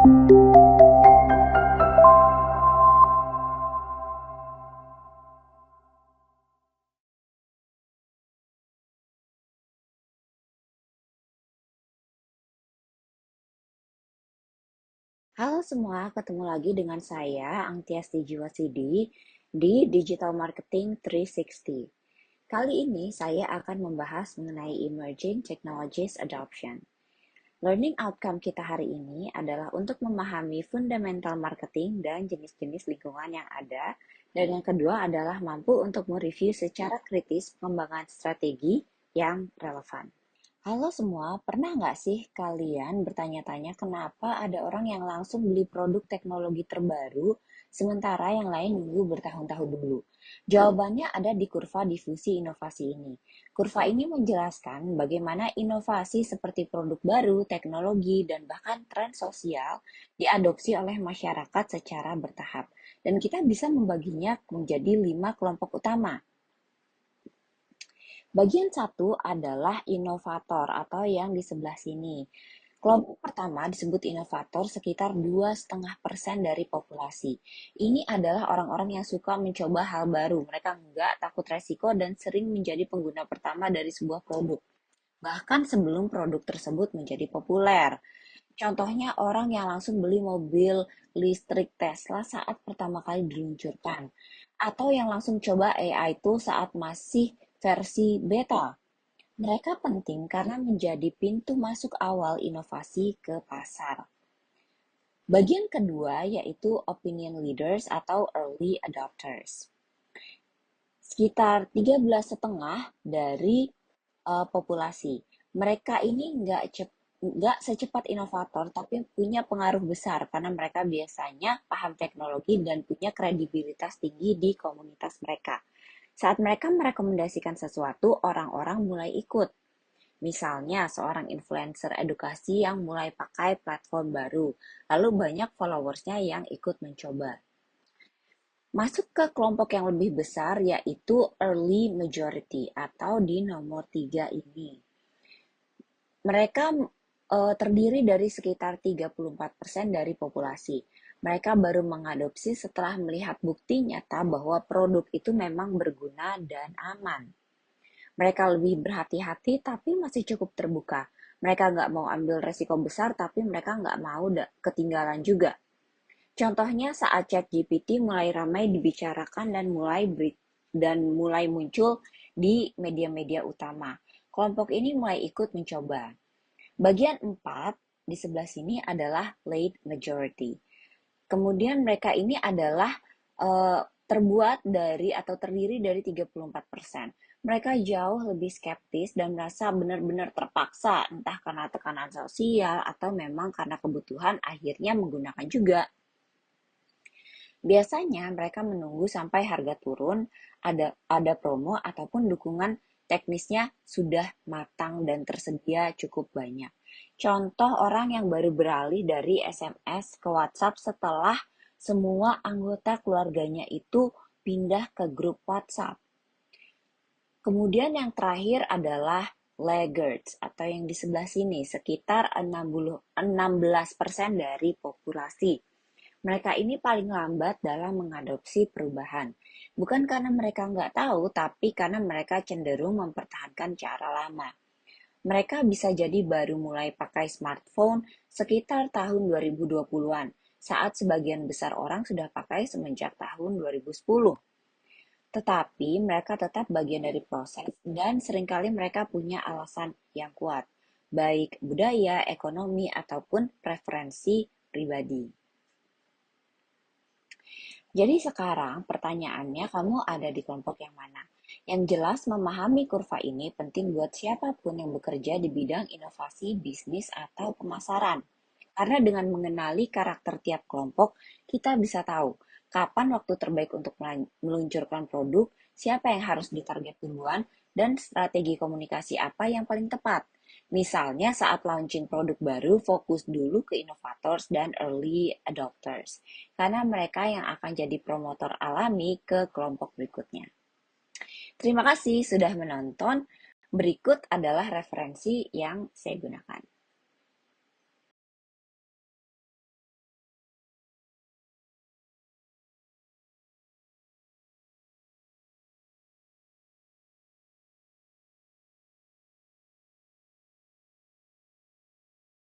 Halo semua, ketemu lagi dengan saya, Angtiasti Jiwasidi, di Digital Marketing 360. Kali ini saya akan membahas mengenai Emerging Technologies Adoption. Learning outcome kita hari ini adalah untuk memahami fundamental marketing dan jenis-jenis lingkungan yang ada, dan yang kedua adalah mampu untuk mereview secara kritis pengembangan strategi yang relevan. Halo semua, pernah nggak sih kalian bertanya-tanya kenapa ada orang yang langsung beli produk teknologi terbaru, sementara yang lain nunggu bertahun-tahun dulu? Jawabannya ada di kurva difusi inovasi ini. Kurva ini menjelaskan bagaimana inovasi seperti produk baru, teknologi, dan bahkan tren sosial diadopsi oleh masyarakat secara bertahap. Dan kita bisa membaginya menjadi 5 kelompok utama. Bagian satu adalah inovator atau yang di sebelah sini. Kelompok pertama disebut inovator sekitar 2,5% dari populasi. Ini adalah orang-orang yang suka mencoba hal baru. Mereka enggak takut resiko dan sering menjadi pengguna pertama dari sebuah produk. Bahkan sebelum produk tersebut menjadi populer. Contohnya orang yang langsung beli mobil listrik Tesla saat pertama kali diluncurkan. Atau yang langsung coba AI tool saat masih versi beta. Mereka penting karena menjadi pintu masuk awal inovasi ke pasar. Bagian kedua yaitu opinion leaders atau early adopters. Sekitar 13,5 dari populasi. Mereka ini nggak secepat inovator, tapi punya pengaruh besar karena mereka biasanya paham teknologi dan punya kredibilitas tinggi di komunitas mereka. Saat mereka merekomendasikan sesuatu, orang-orang mulai ikut. Misalnya, seorang influencer edukasi yang mulai pakai platform baru, lalu banyak followersnya yang ikut mencoba. Masuk ke kelompok yang lebih besar, yaitu early majority atau di nomor 3 ini. Mereka terdiri dari sekitar 34% dari populasi. Mereka baru mengadopsi setelah melihat bukti nyata bahwa produk itu memang berguna dan aman. Mereka lebih berhati-hati tapi masih cukup terbuka. Mereka nggak mau ambil resiko besar tapi mereka nggak mau ketinggalan juga. Contohnya saat ChatGPT mulai ramai dibicarakan dan mulai muncul di media-media utama. Kelompok ini mulai ikut mencoba. Bagian 4 di sebelah sini adalah late majority. Kemudian mereka ini adalah terbuat dari atau terdiri dari 34%. Mereka jauh lebih skeptis dan merasa benar-benar terpaksa, entah karena tekanan sosial atau memang karena kebutuhan akhirnya menggunakan juga. Biasanya mereka menunggu sampai harga turun, ada promo ataupun dukungan teknisnya sudah matang dan tersedia cukup banyak. Contoh orang yang baru beralih dari SMS ke WhatsApp setelah semua anggota keluarganya itu pindah ke grup WhatsApp. Kemudian yang terakhir adalah laggards atau yang di sebelah sini sekitar 16% dari populasi. Mereka ini paling lambat dalam mengadopsi perubahan. Bukan karena mereka nggak tahu, tapi karena mereka cenderung mempertahankan cara lama. Mereka bisa jadi baru mulai pakai smartphone sekitar tahun 2020-an, saat sebagian besar orang sudah pakai semenjak tahun 2010. Tetapi mereka tetap bagian dari proses dan seringkali mereka punya alasan yang kuat, baik budaya, ekonomi, ataupun preferensi pribadi. Jadi sekarang pertanyaannya kamu ada di kelompok yang mana? Yang jelas memahami kurva ini penting buat siapapun yang bekerja di bidang inovasi, bisnis, atau pemasaran. Karena dengan mengenali karakter tiap kelompok, kita bisa tahu kapan waktu terbaik untuk meluncurkan produk, siapa yang harus ditarget duluan, dan strategi komunikasi apa yang paling tepat. Misalnya saat launching produk baru, fokus dulu ke innovators dan early adopters, karena mereka yang akan jadi promotor alami ke kelompok berikutnya. Terima kasih sudah menonton. Berikut adalah referensi yang saya gunakan.